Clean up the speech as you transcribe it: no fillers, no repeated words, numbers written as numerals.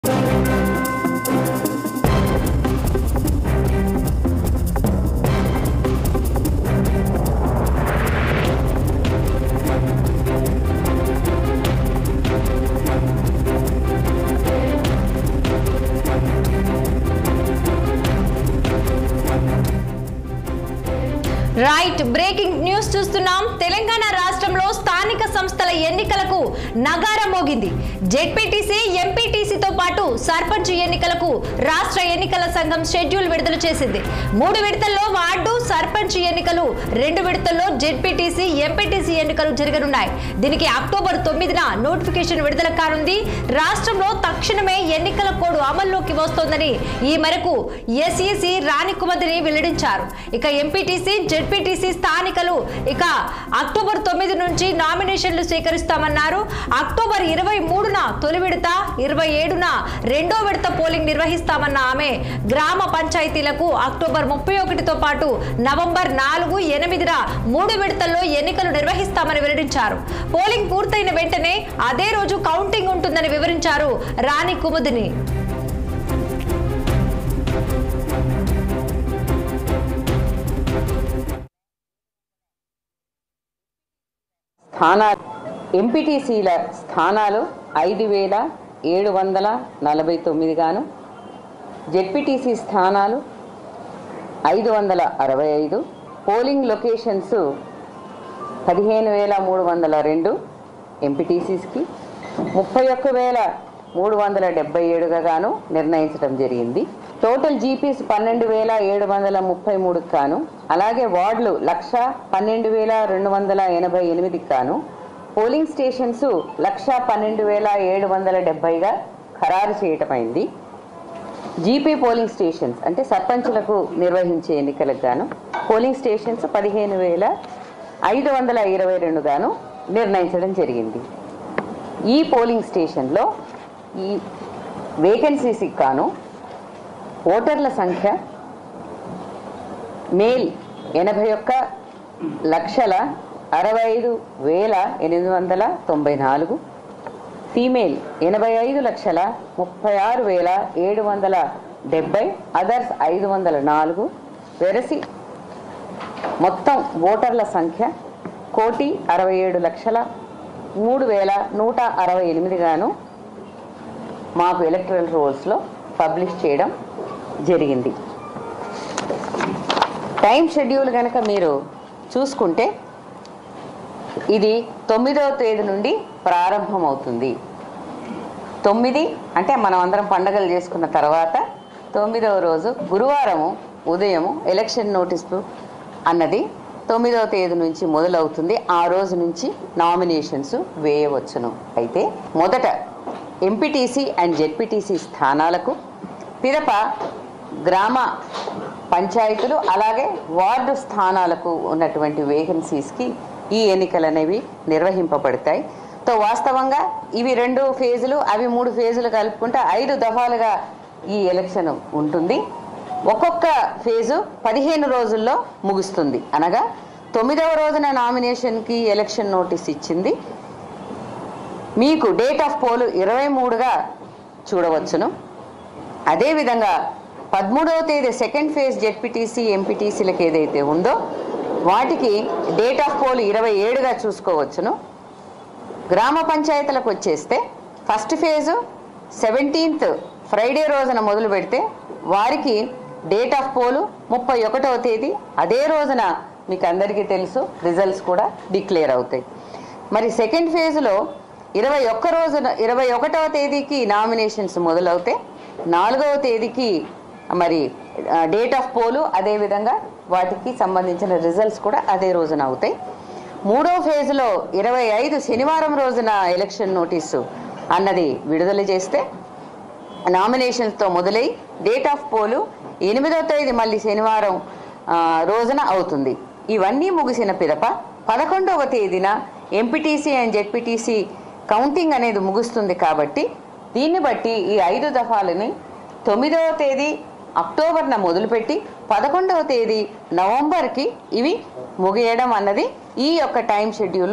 Right breaking news చూస్తున్నాం. తెలంగాణ రాష్ట్రంలో స్థానిక సంస్థల ఎన్నికలకు నగారా మోగింది. జెడ్పీటీసీ, ఎంపీటీసీతో పాటు సర్పంచ్ ఎన్నికలకు రాష్ట్ర ఎన్నికల సంఘం షెడ్యూల్ విడుదల చేసింది. 3 విడతల్లో వార్డు సర్పంచ్ ఎన్నికలు, 2 విడతల్లో జెడ్పీటీసీ, ఎంపీటీసీ ఎన్నికలు జరగనున్నాయి. దీనికి అక్టోబర్ 9న నోటిఫికేషన్ విడుదల కానుంది. రాష్ట్రంలో తక్షణమే ఎన్నికల కోడ్ అమల్లోకి వస్తోందని ఈ మేరకు ఎస్ఈసీ రాణి కుమారి వెల్లడించారు. ఇక ఎంపీటీసీ, జెడ్పీటీసీ స్థానికలు ఇక అక్టోబర్ 9 నుంచి నామినేషన్లు స్వీకరిస్తామన్నారు. అక్టోబర్ 23న తొలి విడత, 27న రెండో విడత పోలింగ్ నిర్వహిస్తామన్న ఆమె గ్రామ పంచాయతీలకు అక్టోబర్ 31తో పాటు నవంబర్ 4, 8న 3 విడతల్లో ఎన్నికలు నిర్వహిస్తామని వెల్లడించారు. పోలింగ్ పూర్తయిన వెంటనే అదే రోజు కౌంటింగ్ ఉంటుందని వివరించారు రాణి కుముదిని. ఎంపీటీసీల స్థానాలు 5,749 గాను, జెడ్పీటీసీ స్థానాలు 565, పోలింగ్ లొకేషన్స్ 15,302 ఎంపీటీసీస్కి, 31,377 గాను నిర్ణయించడం జరిగింది. టోటల్ జీపీస్ 12,733 గాను, అలాగే వార్డులు 1,12,288 గాను, పోలింగ్ స్టేషన్స్ 1,12,770గా ఖరారు చేయటమైంది. జీపీ పోలింగ్ స్టేషన్స్ అంటే సర్పంచులకు నిర్వహించే ఎన్నికలకు గాను పోలింగ్ స్టేషన్స్ 15,522 గాను నిర్ణయించడం జరిగింది. ఈ పోలింగ్ స్టేషన్లో ఈ వేకెన్సీస్కి గాను ఓటర్ల సంఖ్య మేల్ 81,65,894, ఫీమేల్ 85,36,770, అదర్స్ 504. వెరసి మొత్తం ఓటర్ల సంఖ్య 1,67,03,168 గాను మాకు ఎలక్టరల్ రోల్స్లో పబ్లిష్ చేయడం జరిగింది. టైం షెడ్యూల్ కనుక మీరు చూసుకుంటే ఇది 9వ తేదీ నుండి ప్రారంభమవుతుంది. 9 అంటే మనం అందరం పండగలు చేసుకున్న తర్వాత 9వ రోజు గురువారము ఉదయము ఎలక్షన్ నోటీసు అన్నది 9వ తేదీ నుంచి మొదలవుతుంది. ఆ రోజు నుంచి నామినేషన్స్ వేయవచ్చును. అయితే మొదట ఎంపీటీసీ అండ్ జెడ్పీటీసీ స్థానాలకు, పిదప గ్రామ పంచాయతీలు అలాగే వార్డు స్థానాలకు ఉన్నటువంటి వేకెన్సీస్కి ఈ ఎన్నికలు అనేవి నిర్వహింపబడతాయి. వాస్తవంగా ఇవి 2 ఫేజులు, అవి 3 ఫేజులు కలుపుకుంటే 5 దఫాలుగా ఈ ఎలక్షన్ ఉంటుంది. ఒక్కొక్క ఫేజు 15 రోజుల్లో ముగుస్తుంది. అనగా 9వ రోజున నామినేషన్కి ఎలక్షన్ నోటీస్ ఇచ్చింది. మీకు డేట్ ఆఫ్ పోల్ 23గా చూడవచ్చును. అదేవిధంగా 13వ తేదీ సెకండ్ ఫేజ్ జెడ్పీటీసీ, ఎంపీటీసీలకు ఏదైతే ఉందో వాటికి డేట్ ఆఫ్ పోల్ 27గా చూసుకోవచ్చును. గ్రామ పంచాయతీలకు వచ్చేస్తే ఫస్ట్ ఫేజు 17th ఫ్రైడే రోజున మొదలు పెడితే వారికి డేట్ ఆఫ్ పోలు 31వ తేదీ, అదే రోజున మీకు అందరికీ తెలుసు రిజల్ట్స్ కూడా డిక్లేర్ అవుతాయి. మరి సెకండ్ ఫేజ్లో 21వ తేదీకి నామినేషన్స్ మొదలవుతాయి. 4వ తేదీకి మరి డేట్ ఆఫ్ పోలు, అదేవిధంగా వాటికి సంబంధించిన రిజల్ట్స్ కూడా అదే రోజున అవుతాయి. 3వ ఫేజ్లో 25 శనివారం రోజున ఎలక్షన్ నోటీసు అన్నది విడుదల చేస్తే నామినేషన్స్తో మొదలై డేట్ ఆఫ్ పోలు 8వ తేదీ మళ్ళీ శనివారం రోజున అవుతుంది. ఇవన్నీ ముగిసిన పిదప 11వ తేదీన ఎంపీటీసీ అండ్ జెడ్పీటీసీ కౌంటింగ్ అనేది ముగుస్తుంది. కాబట్టి దీన్ని బట్టి ఈ 5 దఫాలని 9వ తేదీ అక్టోబర్న మొదలుపెట్టి 11వ తేదీ నవంబర్కి ఇవి ముగియడం అన్నది ఈ యొక్క టైం షెడ్యూల్లో